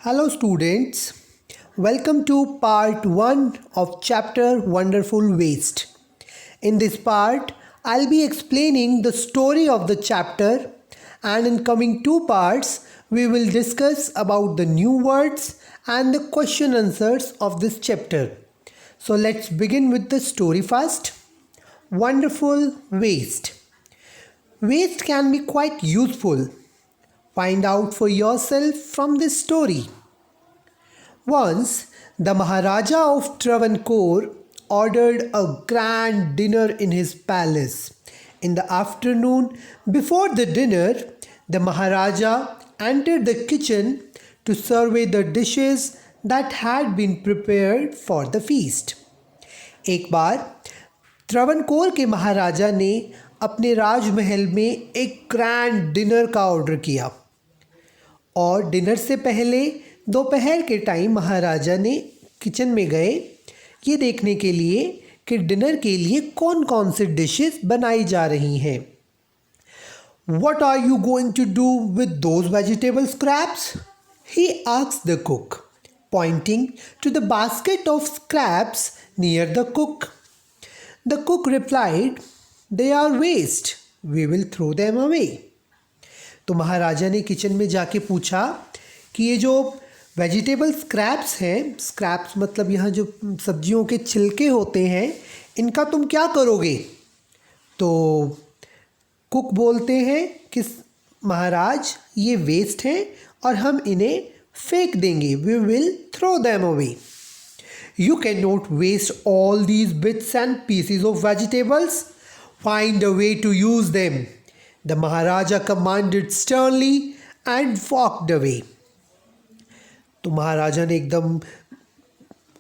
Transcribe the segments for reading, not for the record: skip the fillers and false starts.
Hello, students. Welcome to part 1 of chapter Wonderful Waste. In this part, I'll be explaining the story of the chapter, and in coming two parts, we will discuss about the new words and the question answers of this chapter. So let's begin with the story first. Wonderful Waste. Waste can be quite useful. Find out for yourself from this story. Once, the Maharaja of Travancore ordered a grand dinner in his palace. In the afternoon, before the dinner, the Maharaja entered the kitchen to survey the dishes that had been prepared for the feast. एक बार त्रावणकोर के महाराजा ने अपने राजमहल में एक grand dinner का order किया और dinner से पहले दोपहर के टाइम महाराजा ने किचन में गए ये देखने के लिए कि डिनर के लिए कौन कौन से डिशेस बनाई जा रही हैं. What are you going to do with those vegetable scraps? He asked the cook, pointing to the basket of scraps near the cook. The cook replied, "They are waste. We will throw them away." तो महाराजा ने kitchen में जाके पूछा कि ये जो vegetable scraps हैं, scraps मतलब यहाँ जो सब्जियों के छिलके होते हैं, इनका तुम क्या करोगे? तो कुक बोलते हैं कि महाराज ये वेस्ट हैं और हम इन्हें फेंक देंगे. We will throw them away. You cannot waste all these bits and pieces of vegetables. Find a way to use them. The Maharaja commanded sternly and walked away. तो महाराजा ने एकदम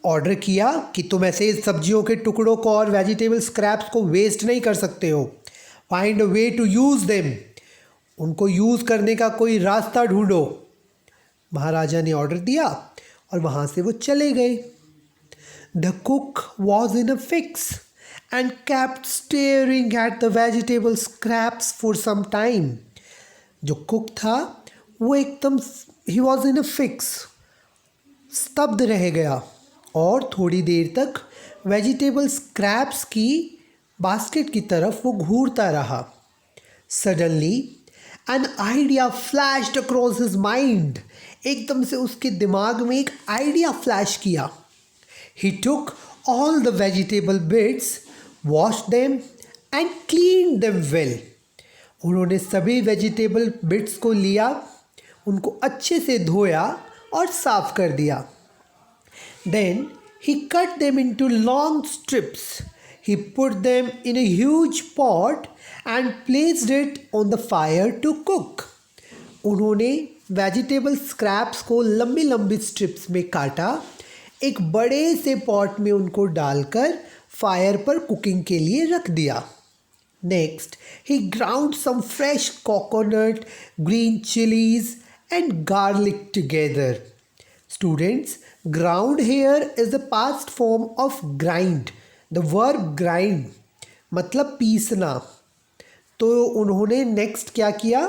ऑर्डर किया कि तुम ऐसे सब्जियों के टुकड़ों को और वेजिटेबल स्क्रैप्स को वेस्ट नहीं कर सकते हो. Find a way to use them. उनको यूज़ करने का कोई रास्ता ढूंढो. महाराजा ने ऑर्डर दिया और वहाँ से वो चले गए. The cook was in a fix and kept staring at the vegetable scraps for some time. जो कुक था वो एकदम he was in a fix, स्तब्ध रह गया और थोड़ी देर तक वेजिटेबल स्क्रैप्स की बास्केट की तरफ वो घूरता रहा. Suddenly an idea flashed across his mind. एकदम से उसके दिमाग में एक आइडिया फ्लैश किया. He took all the vegetable bits, washed them and cleaned them well. उन्होंने सभी वेजिटेबल बिट्स को लिया, उनको अच्छे से धोया और साफ कर दिया. Then he cut them into long strips. He put them in a huge pot and placed it on the fire to cook. उन्होंने वेजिटेबल स्क्रैप्स को लंबी लंबी स्ट्रिप्स में काटा, एक बड़े से पॉट में उनको डालकर फायर पर कुकिंग के लिए रख दिया. नेक्स्ट ही ground some fresh coconut, green chillies and garlic together. Students, ground here is the past form of grind. The verb grind मतलब पीसना. तो उन्होंने नेक्स्ट क्या किया?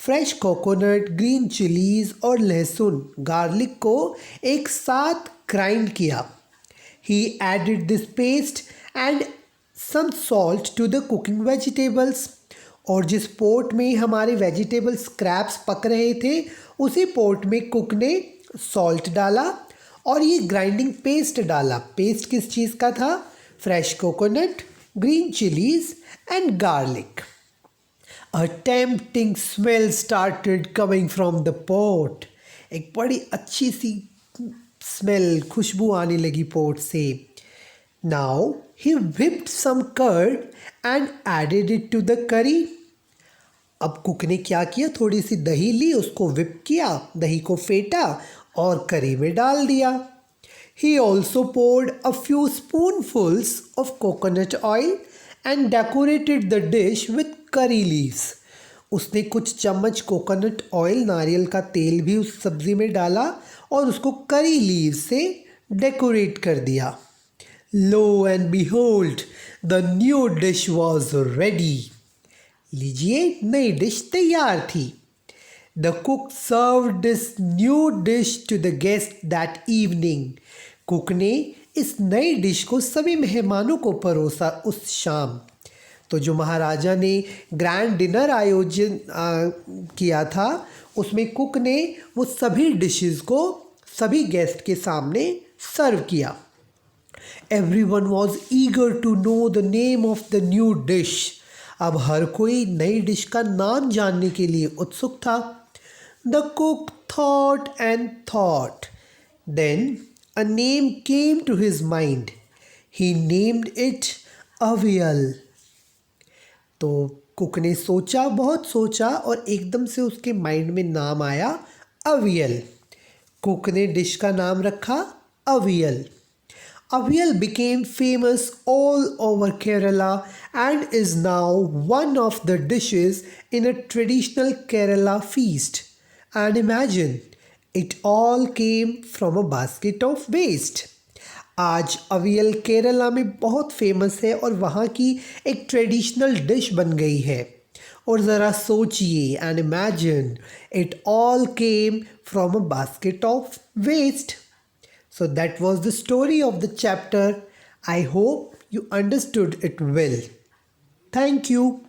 फ्रेश कोकोनट, ग्रीन चिलीज और लहसुन, गार्लिक को एक साथ ग्राइंड किया. He added this paste and some salt to the cooking vegetables. और जिस पोट में हमारे वेजिटेबल स्क्रैप्स पक रहे थे उसी पोट में कुक ने सॉल्ट डाला और ये ग्राइंडिंग पेस्ट डाला. पेस्ट किस चीज़ का था? Fresh coconut, green chillies and garlic. A tempting smell started coming from the pot. एक बड़ी अच्छी सी स्मेल, खुशबू आने लगी पोट से. Now he whipped some curd and added it to the curry. अब कुक ने क्या किया? थोड़ी सी दही ली, उसको whip किया, दही को फेंटा और करी में डाल दिया. He also poured a few spoonfuls of coconut oil and decorated the dish with curry leaves. उसने कुछ चम्मच कोकोनट ऑयल, नारियल का तेल भी उस सब्ज़ी में डाला और उसको करी लीव से डेकोरेट कर दिया. Lo and behold the new dish was ready. लीजिए, नई डिश तैयार थी. The cook served this new dish to the guests that evening. Cook ने इस नई डिश को सभी मेहमानों को परोसा उस शाम। तो जो महाराजा ने ग्रैंड डिनर आयोजन किया था, उसमें कुक ने वो सभी डिशेस को सभी गेस्ट के सामने सर्व किया। Everyone was eager to know the name of the new dish. अब हर कोई नई डिश का नाम जानने के लिए उत्सुक था। The cook thought and thought. Then a name came to his mind. He named it Avial. तो कुक ने सोचा, बहुत सोचा, और एकदम से उसके माइंड में नाम आया अवियल। कुक ने डिश का नाम रखा aviyal. Avial became famous all over Kerala and is now one of the dishes in a traditional Kerala feast. And imagine, it all came from a basket of waste. आज अवियल केरला में बहुत फेमस है और वहाँ की एक ट्रेडिशनल डिश बन गई है। और ज़रा सोचिए, and imagine, it all came from a basket of waste. So that was the story of the chapter. I hope you understood it well. Thank you.